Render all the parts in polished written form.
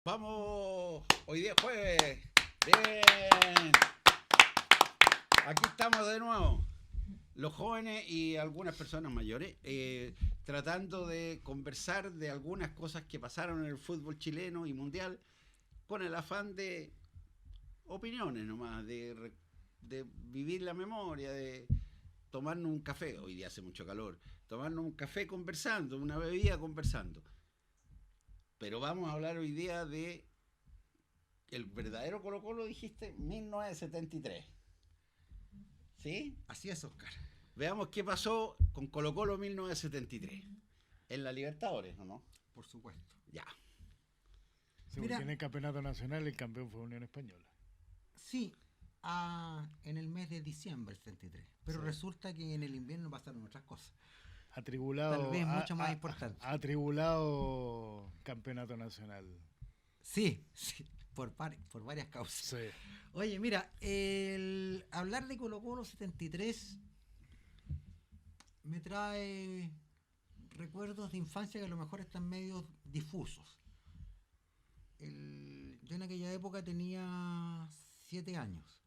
Vamos, hoy día es jueves. Bien. Aquí estamos de nuevo. Los jóvenes y algunas personas mayores tratando de conversar de algunas cosas que pasaron en el fútbol chileno y mundial con el afán de opiniones nomás, de vivir la memoria, de tomarnos un café. Hoy día hace mucho calor. Tomarnos un café conversando, una bebida conversando. Pero vamos a hablar hoy día de el verdadero Colo Colo, dijiste, 1973. ¿Sí? Así es, Oscar. Veamos qué pasó con Colo Colo 1973. En la Libertadores, ¿o no? Por supuesto. Ya. Sí, porque en el campeonato nacional el campeón fue Unión Española. Sí, en el mes de diciembre del 73. Pero sí, resulta que en el invierno pasaron otras cosas. Atribulado. Tal vez mucho más importante. Atribulado campeonato nacional. Sí, sí, por varias causas. Sí. Oye, mira, hablar de Colo Colo 73 me trae recuerdos de infancia que a lo mejor están medio difusos. Yo en aquella época tenía 7 años,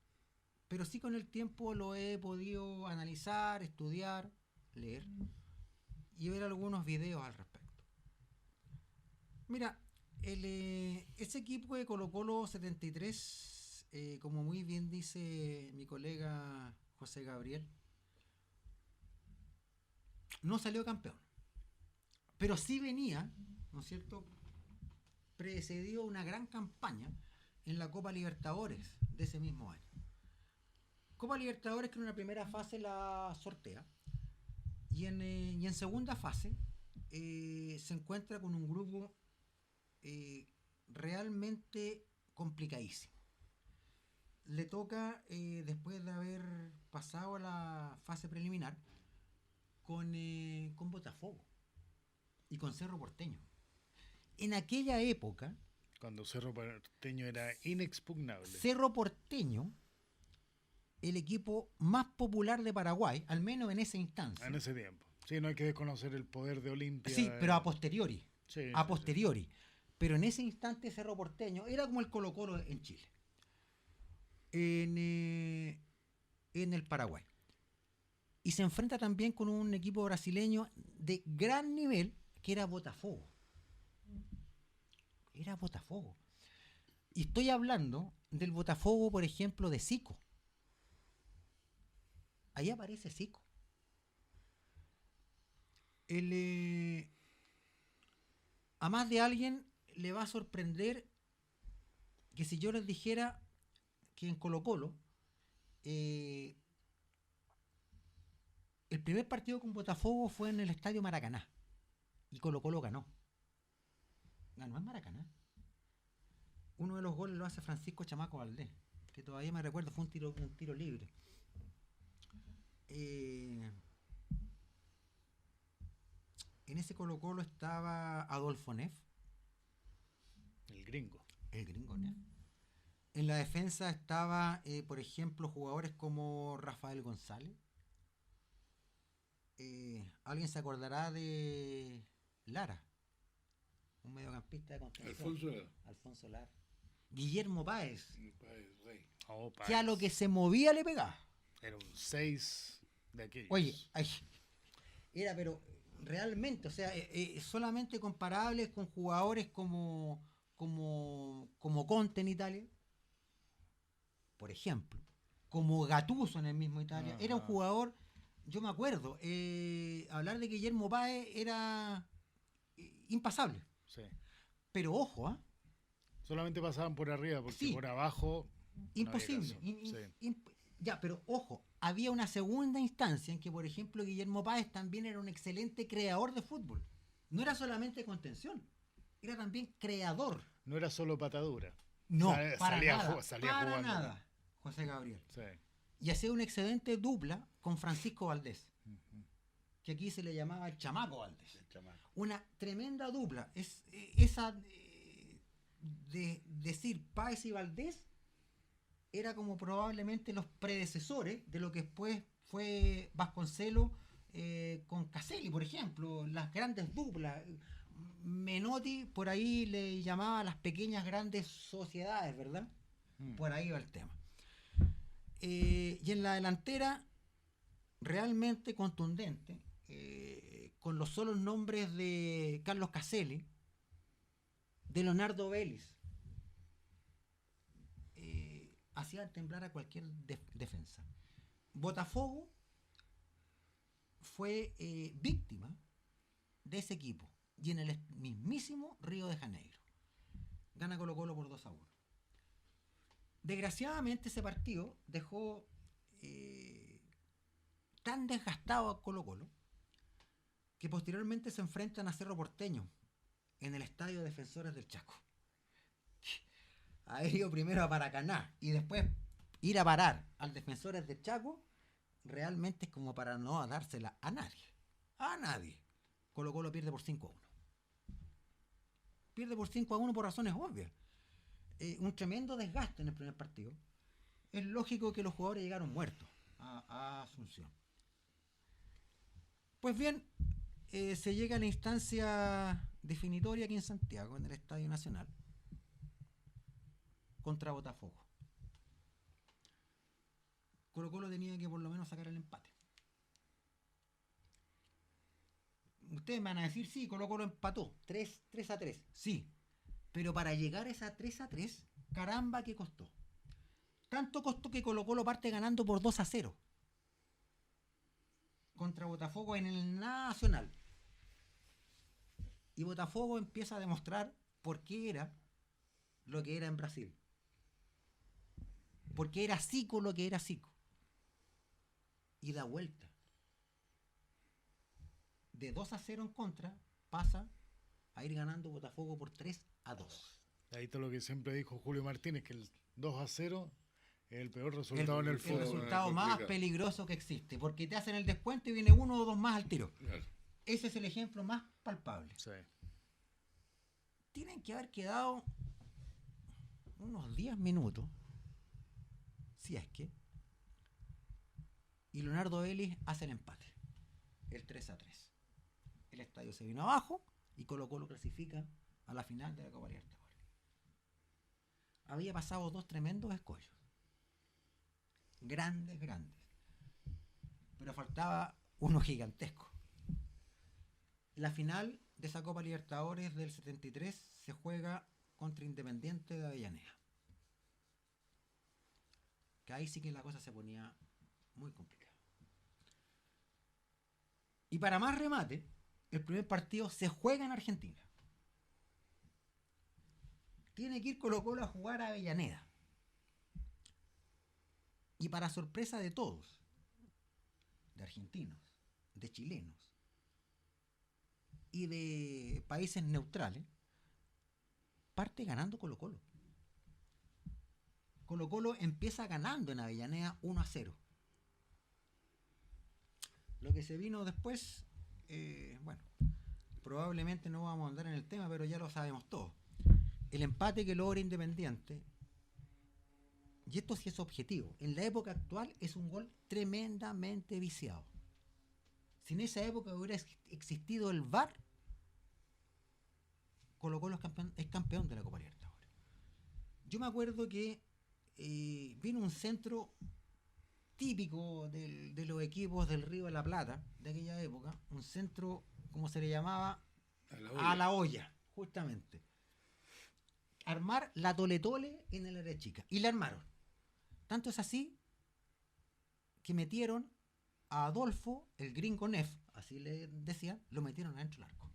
pero sí con el tiempo lo he podido analizar, estudiar, leer y ver algunos videos al respecto. Mira, ese equipo de Colo Colo 73, como muy bien dice mi colega José Gabriel, no salió campeón, pero sí venía, ¿no es cierto?, precedió una gran campaña en la Copa Libertadores de ese mismo año. Copa Libertadores que en una primera fase la sortea y en segunda fase se encuentra con un grupo realmente complicadísimo. Le toca, después de haber pasado a la fase preliminar, con Botafogo y con Cerro Porteño. En aquella época, cuando Cerro Porteño era inexpugnable. Cerro Porteño, el equipo más popular de Paraguay, al menos en esa instancia. En ese tiempo. Sí, no hay que desconocer el poder de Olimpia. Sí, pero a posteriori. Sí, a posteriori. Sí. Pero en ese instante Cerro Porteño era como el Colo Colo en Chile. En el Paraguay. Y se enfrenta también con un equipo brasileño de gran nivel que era Botafogo. Era Botafogo. Y estoy hablando del Botafogo, por ejemplo, de Zico. Ahí aparece Zico. A más de alguien le va a sorprender que si yo les dijera que en Colo Colo el primer partido con Botafogo fue en el Estadio Maracaná y Colo Colo ganó. Ganó en Maracaná. Uno de los goles lo hace Francisco Chamaco Valdés, que todavía me recuerdo, fue un tiro libre. En ese Colo Colo estaba Adolfo Neff, el gringo Neff. En la defensa estaba, por ejemplo, jugadores como Rafael González. ¿Alguien se acordará de Lara? Un mediocampista de contención. Alfonso Lara. Guillermo Páez. Que a lo que se movía le pegaba. Era un 6 de aquellos. Oye, era pero realmente, o sea, solamente comparables con jugadores como Conte en Italia, por ejemplo, como Gattuso en el mismo Italia. Era un jugador, yo me acuerdo, hablar de Guillermo Páez era impasable. Sí. Pero ojo, solamente pasaban por arriba, porque sí, por abajo imposible. Sí. Ya, pero ojo, había una segunda instancia en que, por ejemplo, Guillermo Páez también era un excelente creador de fútbol. No era solamente contención, era también creador. No era solo patadura. No, salía jugando. Nada, José Gabriel. Sí. Y hacía una excelente dupla con Francisco Valdés, que aquí se le llamaba el Chamaco Valdés. Una tremenda dupla. Esa de decir Páez y Valdés era como probablemente los predecesores de lo que después fue Vasconcelos con Caselli, por ejemplo, las grandes duplas. Menotti por ahí le llamaba las pequeñas grandes sociedades, ¿verdad? Por ahí va el tema. Y en la delantera, realmente contundente, con los solos nombres de Carlos Caselli, de Leonardo Vélez, hacía temblar a cualquier defensa. Botafogo fue víctima de ese equipo, y en el mismísimo Río de Janeiro. Gana Colo-Colo por 2-1. Desgraciadamente ese partido dejó tan desgastado a Colo-Colo que posteriormente se enfrentan a Cerro Porteño en el Estadio Defensores del Chaco. Ha ido primero a Paracaná y después ir a parar al Defensores del Chaco, realmente es como para no dársela a nadie. A nadie. Colo-Colo pierde por 5-1. Pierde por 5-1 por razones obvias. Un tremendo desgaste en el primer partido. Es lógico que los jugadores llegaron muertos a Asunción. Pues bien, se llega a la instancia definitoria aquí en Santiago, en el Estadio Nacional, contra Botafogo. Colo-Colo tenía que por lo menos sacar el empate. Ustedes me van a decir, sí, Colo-Colo empató 3-3. Sí, pero para llegar a esa 3-3, caramba que costó. Tanto costó que Colo-Colo parte ganando por 2-0 contra Botafogo en el Nacional. Y Botafogo empieza a demostrar por qué era lo que era en Brasil. Por qué era Zico lo que era Zico. Y da vuelta. De 2-0 en contra, pasa a ir ganando Botafogo por 3-2. Ahí todo lo que siempre dijo Julio Martínez, que el 2-0 es el peor resultado en el fútbol. El resultado más peligroso que existe, porque te hacen el descuento y viene uno o dos más al tiro. Claro. Ese es el ejemplo más palpable. Sí. Tienen que haber quedado unos 10 minutos, si es que, y Leonardo Vélez hace el empate, el 3-3. El estadio se vino abajo y Colo-Colo clasifica a la final de la Copa Libertadores. Había pasado dos tremendos escollos. Grandes. Pero faltaba uno gigantesco. La final de esa Copa Libertadores del 73 se juega contra Independiente de Avellaneda. Que ahí sí que la cosa se ponía muy complicada. Y para más remate, el primer partido se juega en Argentina. Tiene que ir Colo-Colo a jugar a Avellaneda. Y para sorpresa de todos, de argentinos, de chilenos y de países neutrales, parte ganando Colo-Colo. Colo-Colo empieza ganando en Avellaneda 1-0. Lo que se vino después, bueno, probablemente no vamos a andar en el tema, pero ya lo sabemos todos. El empate que logra Independiente, y esto sí es objetivo, en la época actual es un gol tremendamente viciado. Si en esa época hubiera existido el VAR, Colo-Colo es campeón de la Copa Libertadores. Yo me acuerdo que vino un centro típico de los equipos del Río de la Plata de aquella época, un centro, como se le llamaba, a la olla, justamente. Armar la tole-tole en el área chica. Y la armaron. Tanto es así que metieron a Adolfo, el gringo Neff, así le decían, lo metieron adentro del arco.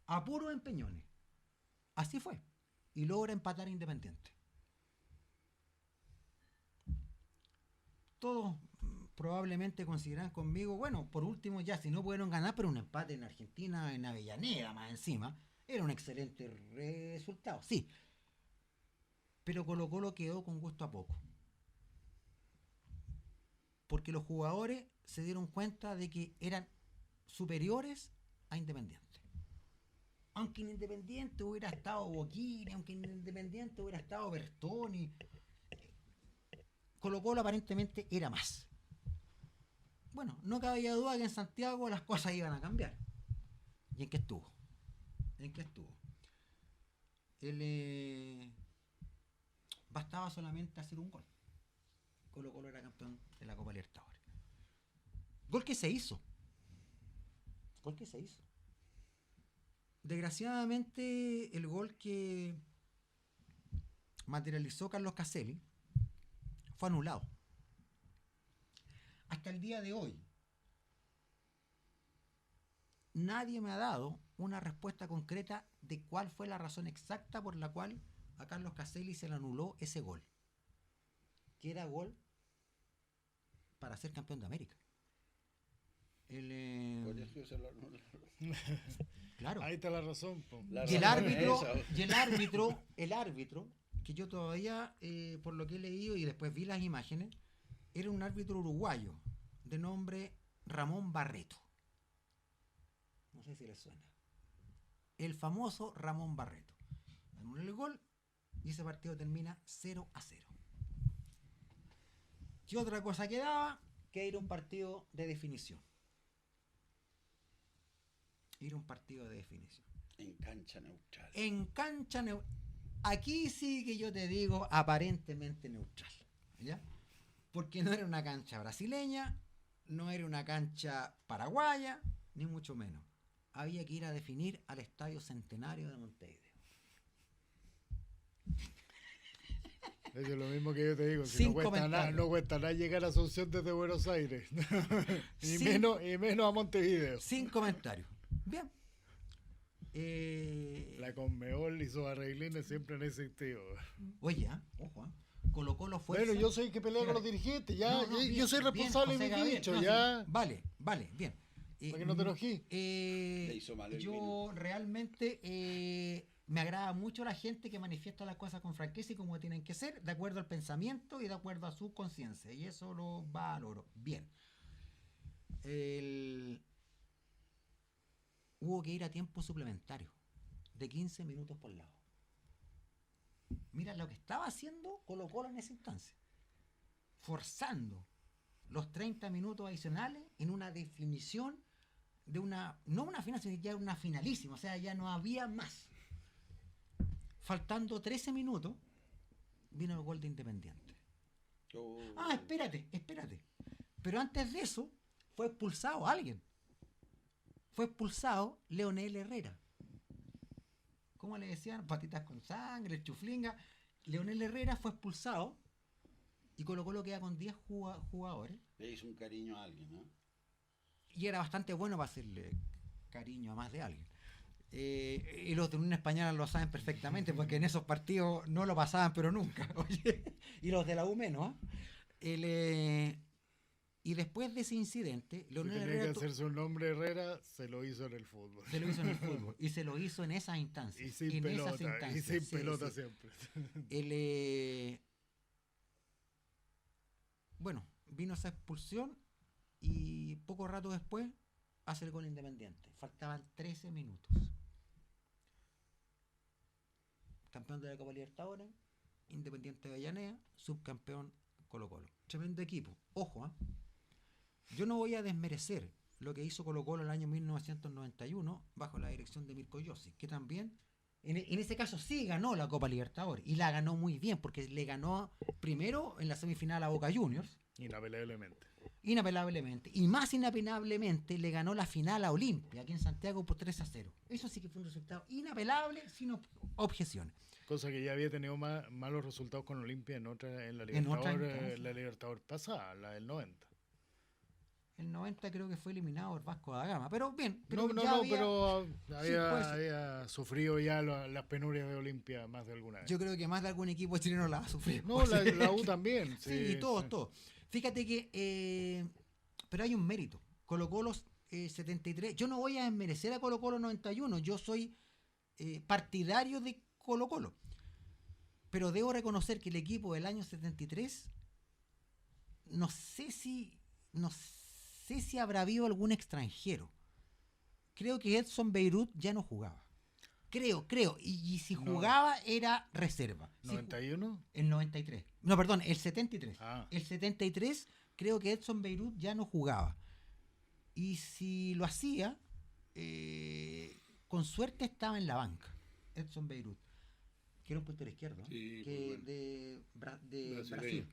A puros empeñones. Así fue. Y logra empatar Independiente. Todos probablemente consideran conmigo, bueno, por último ya, si no pudieron ganar, pero un empate en Argentina, en Avellaneda más encima, era un excelente resultado, sí. Pero Colo-Colo quedó con gusto a poco. Porque los jugadores se dieron cuenta de que eran superiores a Independiente. Aunque en Independiente hubiera estado Bocchini, aunque en Independiente hubiera estado Bertoni, Colo-Colo aparentemente era más. Bueno, no cabía duda que en Santiago las cosas iban a cambiar. ¿Y en qué estuvo? bastaba solamente hacer un gol. Colo Colo era campeón de la Copa Libertadores. Gol que se hizo. Desgraciadamente, el gol que materializó Carlos Caselli fue anulado. Hasta el día de hoy, nadie me ha dado una respuesta concreta de cuál fue la razón exacta por la cual a Carlos Caselli se le anuló ese gol. Que era gol para ser campeón de América. Colegio se lo anularon. Claro. Ahí está la razón. Po. Y el árbitro, que yo todavía, por lo que he leído y después vi las imágenes, era un árbitro uruguayo de nombre Ramón Barreto. No sé si les suena. El famoso Ramón Barreto. Anula el gol y ese partido termina 0-0. ¿Qué otra cosa quedaba? Que era un partido de definición. En cancha neutral. Aquí sí que yo te digo aparentemente neutral, ¿ya? Porque no era una cancha brasileña, no era una cancha paraguaya, ni mucho menos. Había que ir a definir al Estadio Centenario de Montevideo. Es lo mismo que yo te digo, si Sin no cuesta nada llegar a Asunción desde Buenos Aires. y menos a Montevideo. Sin comentarios. Bien. La Conmebol y sus arreglines siempre han existido. Oye, ojo, Colo Colo fuerza. Bueno, yo soy que pelea con los dirigentes, ya. Bien, yo soy responsable de mi dicho, ya. Vale, bien. Para que no te enojí. Le hizo mal el yo vino. realmente me agrada mucho la gente que manifiesta las cosas con franqueza y como tienen que ser, de acuerdo al pensamiento y de acuerdo a su conciencia. Y eso lo valoro. Bien. Hubo que ir a tiempo suplementario de 15 minutos por lado. Mira lo que estaba haciendo Colo Colo en esa instancia. Forzando los 30 minutos adicionales en una definición de no una final, sino ya una finalísima. O sea, ya no había más. Faltando 13 minutos, vino el gol de Independiente. Espérate. Pero antes de eso, fue expulsado alguien. Fue expulsado Leonel Herrera. ¿Cómo le decían? Patitas con sangre, chuflinga. Leonel Herrera fue expulsado y Colo Colo queda con 10 jugadores. Le hizo un cariño a alguien, ¿no? Y era bastante bueno para hacerle cariño a más de alguien. Y los de Unión Española lo saben perfectamente porque en esos partidos no lo pasaban pero nunca. Oye, y los de la U menos. Y después de ese incidente, Leonel Herrera tenía que hacerse un nombre Herrera, se lo hizo en el fútbol. Y se lo hizo en esas instancias. Y sin pelota siempre. Bueno, vino esa expulsión y poco rato después hace el gol Independiente. Faltaban 13 minutos. Campeón de la Copa Libertadores, Independiente de Avellaneda, subcampeón Colo Colo. Tremendo equipo. Ojo, yo no voy a desmerecer lo que hizo Colo Colo en el año 1991 bajo la dirección de Mirko Josic, que también en ese caso sí ganó la Copa Libertadores y la ganó muy bien porque le ganó primero en la semifinal a Boca Juniors. Inapelablemente. Y más inapelablemente le ganó la final a Olimpia aquí en Santiago por 3-0. Eso sí que fue un resultado inapelable sin objeciones. Cosa que ya había tenido malos resultados con Olimpia en la Libertadores, la Libertadores pasada, la del 90. El 90 creo que fue eliminado por Vasco da Gama, pero bien. Pero había sufrido ya las penurias de Olimpia más de alguna vez. Yo creo que más de algún equipo chileno la ha sufrido. No, la U también. Sí, todos. Fíjate que, pero hay un mérito. Colo Colo 73, yo no voy a desmerecer a Colo Colo 91, yo soy partidario de Colo Colo. Pero debo reconocer que el equipo del año 73, no sé si habrá habido algún extranjero. Creo que Edson Beirut ya no jugaba. Creo. Y si jugaba era reserva. ¿91? El 93. No, perdón, el 73. Ah. El 73 creo que Edson Beirut ya no jugaba. Y si lo hacía, con suerte estaba en la banca. Edson Beirut. que era un puntero izquierdo, Sí, que muy bueno. de Brasileño. Brasil.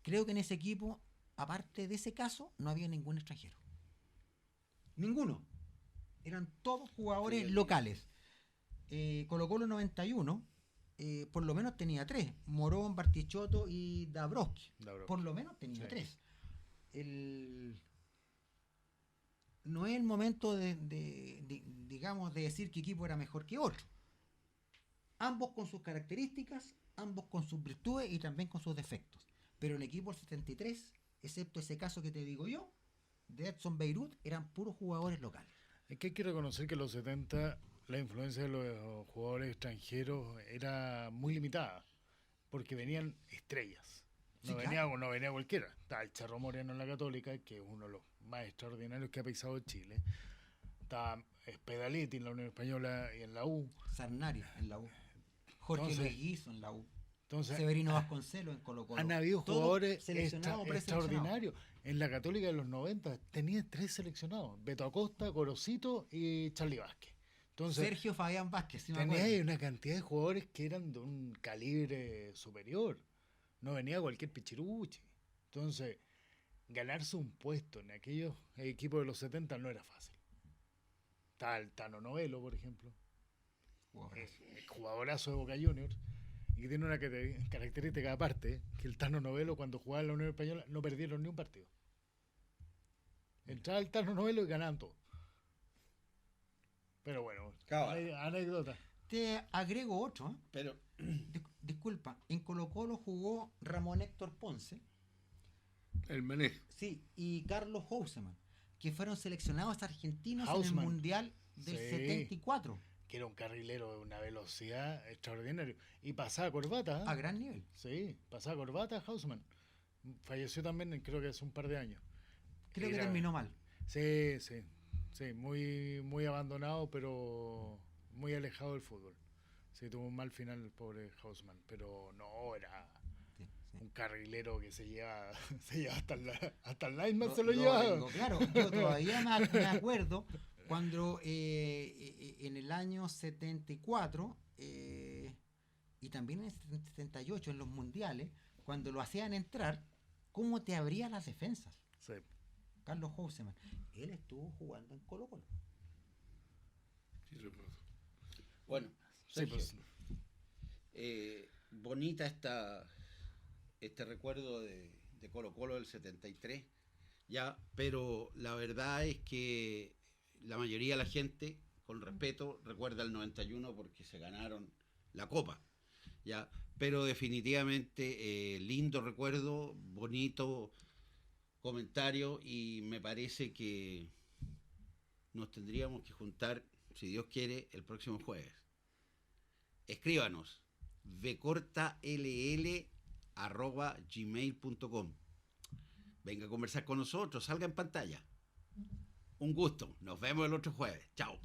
Creo que en ese equipo, aparte de ese caso, no había ningún extranjero. Ninguno. Eran todos jugadores Fíjate. locales. Colo-Colo 91, por lo menos tenía tres. Morón, Bartichotto y Dabrowski. Por lo menos tenía Sí. tres. No es el momento digamos, de decir que equipo era mejor que otro. Ambos con sus características, ambos con sus virtudes y también con sus defectos. Pero el equipo del 73, excepto ese caso que te digo yo, de Edson Beirut, eran puros jugadores locales. Es que hay que reconocer que en los 70 la influencia de los jugadores extranjeros era muy limitada, porque venían estrellas. Sí, No claro. venía cualquiera. Está el Charro Moreno en la Católica, que es uno de los más extraordinarios que ha pisado Chile. Está Spedaletti en la Unión Española y en la U. Sarnari en la U. Jorge Entonces- Luis Guizo en la U. Entonces, Severino Vasconcelos en Colo-Colo. han habido Todos jugadores seleccionados o preseleccionados. extraordinarios. En la Católica de los 90 tenía 3 seleccionados: Beto Acosta, Gorosito y Charlie Vázquez. Entonces, Sergio Fabián Vázquez, si me tenía acuerdo. ahí una cantidad de jugadores que eran de un calibre superior. No venía cualquier pichiruchi. Entonces, ganarse un puesto en aquellos equipos de los 70 no era fácil. Está el Tano Novelo, por ejemplo, jugadorazo de Boca Juniors, y que tiene una característica aparte, que el Tano Novelo, cuando jugaba en la Unión Española, no perdieron ni un partido. Entraba el Tano Novelo y ganaban todo. Pero bueno, Cabal. anécdota. Te agrego otro. Pero Disculpa, en Colo-Colo jugó Ramón Héctor Ponce, el manejo. sí, y Carlos Houseman, que fueron seleccionados argentinos en Houseman. el Mundial del Sí. 74, Que era un carrilero de una velocidad extraordinaria. Y pasaba corbata. a gran nivel. Sí, pasaba corbata Hausmann. Falleció también, creo que hace un par de años. Creo que Era- terminó mal. Sí, sí. Sí, muy, muy abandonado, pero muy alejado del fútbol. Sí, tuvo un mal final el pobre Hausmann, pero no, era Sí, sí. un carrilero que se lleva, se lleva hasta el lineman, Lo- se lo lo lleva. vengo, claro, yo todavía me acuerdo cuando en el año 74 y también en el 78 en los mundiales, cuando lo hacían entrar, cómo te abría las defensas. Sí. Carlos Houseman, él estuvo jugando en Colo-Colo. Bueno, Sí, Sergio, pues, bonita este recuerdo de Colo Colo del 73, ya, pero la verdad es que la mayoría de la gente, con respeto, recuerda el 91 porque se ganaron la Copa, ya, pero definitivamente lindo recuerdo, bonito comentario, y me parece que nos tendríamos que juntar, si Dios quiere, el próximo jueves. Escríbanos vcortall@gmail.com. Venga a conversar con nosotros, salga en pantalla. Un gusto, nos vemos el otro jueves. Chao.